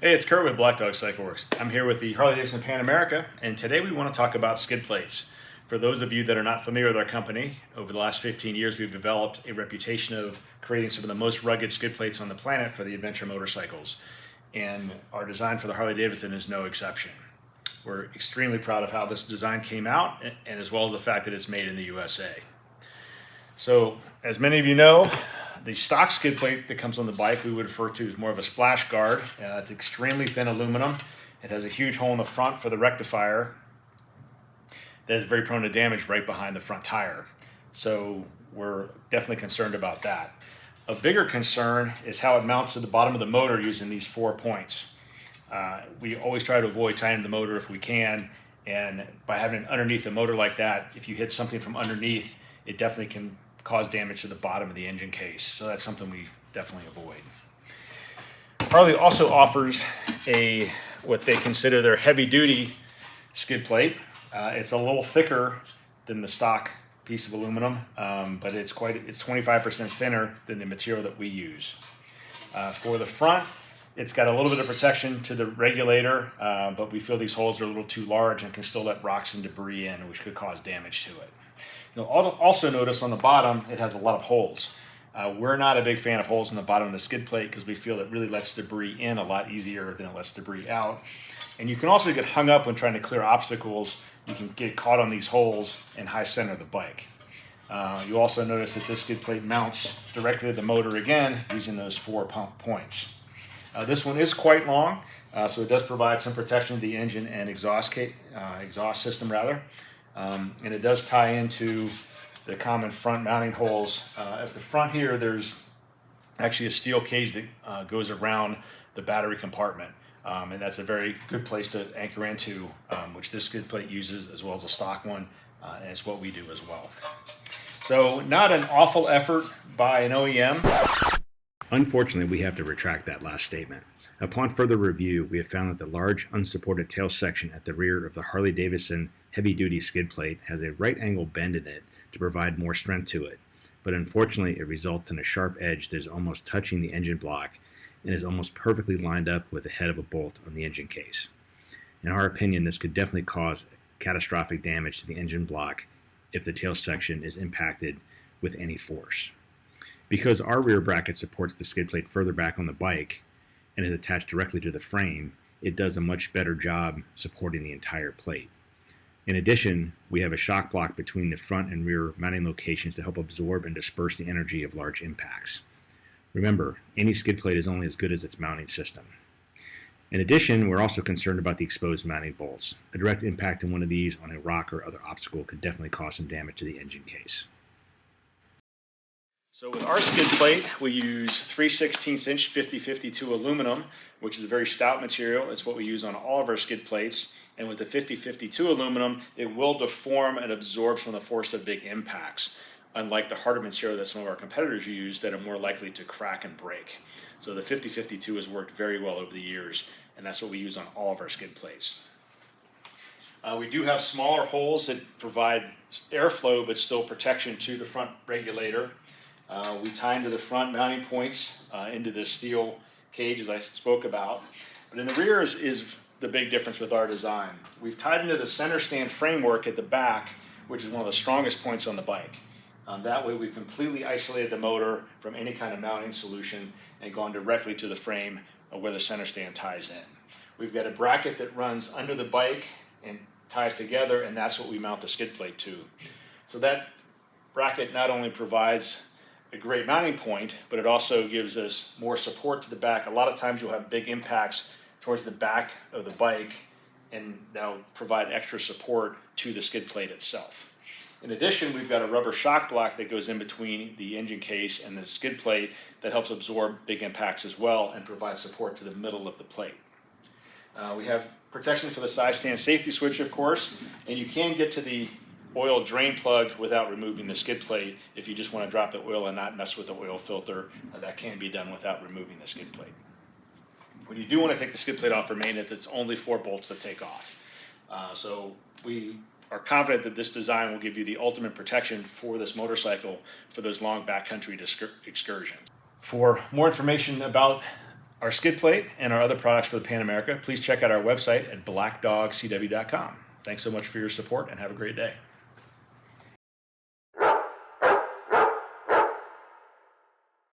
Hey, it's Kurt with Black Dog Cycle Works. I'm here with the Harley Davidson PanAmerica, and today we want to talk about skid plates. For those of you that are not familiar with our company, over the last 15 years we've developed a reputation of creating some of the most rugged skid plates on the planet for the adventure motorcycles. And our design for the Harley Davidson is no exception. We're extremely proud of how this design came out, and as well as the fact that it's made in the USA. So, as many of you know, the stock skid plate that comes on the bike we would refer to as more of a splash guard. It's extremely thin aluminum. It has a huge hole in the front for the rectifier that is very prone to damage right behind the front tire. So we're definitely concerned about that. A bigger concern is how it mounts to the bottom of the motor using these 4 points. We always try to avoid tightening the motor if we can, and by having it underneath the motor like that, if you hit something from underneath, it definitely can cause damage to the bottom of the engine case. So that's something we definitely avoid. Harley also offers what they consider their heavy duty skid plate. It's a little thicker than the stock piece of aluminum, but it's 25% thinner than the material that we use. For the front, it's got a little bit of protection to the regulator, but we feel these holes are a little too large and can still let rocks and debris in, which could cause damage to it. You'll also notice on the bottom it has a lot of holes. We're not a big fan of holes in the bottom of the skid plate because we feel it really lets debris in a lot easier than it lets debris out. And you can also get hung up when trying to clear obstacles. You can get caught on these holes and high center the bike. You also notice that this skid plate mounts directly to the motor again using those 4 pump points. This one is quite long, so it does provide some protection to the engine and exhaust system rather. And it does tie into the common front mounting holes. At the front here, there's actually a steel cage that goes around the battery compartment. And that's a very good place to anchor into, which this skid plate uses as well as a stock one, and it's what we do as well. So not an awful effort by an OEM. Unfortunately, we have to retract that last statement. Upon further review, we have found that the large unsupported tail section at the rear of the Harley Davidson heavy-duty skid plate has a right angle bend in it to provide more strength to it, but unfortunately it results in a sharp edge that is almost touching the engine block and is almost perfectly lined up with the head of a bolt on the engine case. In our opinion, this could definitely cause catastrophic damage to the engine block if the tail section is impacted with any force. Because our rear bracket supports the skid plate further back on the bike and is attached directly to the frame, it does a much better job supporting the entire plate. In addition, we have a shock block between the front and rear mounting locations to help absorb and disperse the energy of large impacts. Remember, any skid plate is only as good as its mounting system. In addition, we're also concerned about the exposed mounting bolts. A direct impact on one of these on a rock or other obstacle could definitely cause some damage to the engine case. So with our skid plate, we use 3/16 inch 50-52 aluminum, which is a very stout material. It's what we use on all of our skid plates. And with the 50-52 aluminum, it will deform and absorb some of the force of big impacts, unlike the harder material that some of our competitors use that are more likely to crack and break. So the 50-52 has worked very well over the years, and that's what we use on all of our skid plates. We do have smaller holes that provide airflow but still protection to the front regulator. We tie into the front mounting points into this steel cage as I spoke about. But in the rear is the big difference with our design. We've tied into the center stand framework at the back, which is one of the strongest points on the bike. That way we've completely isolated the motor from any kind of mounting solution and gone directly to the frame where the center stand ties in. We've got a bracket that runs under the bike and ties together, and that's what we mount the skid plate to. So that bracket not only provides a great mounting point, but it also gives us more support to the back. A lot of times you'll have big impacts towards the back of the bike, and that'll provide extra support to the skid plate itself. In addition, we've got a rubber shock block that goes in between the engine case and the skid plate that helps absorb big impacts as well and provide support to the middle of the plate. We have protection for the side stand safety switch, of course, and you can get to the oil drain plug without removing the skid plate. If you just want to drop the oil and not mess with the oil filter, that can be done without removing the skid plate. When you do want to take the skid plate off for maintenance, it's only 4 bolts that take off. So we are confident that this design will give you the ultimate protection for this motorcycle for those long backcountry excursions. For more information about our skid plate and our other products for the PanAmerica, please check out our website at blackdogcw.com. Thanks so much for your support and have a great day.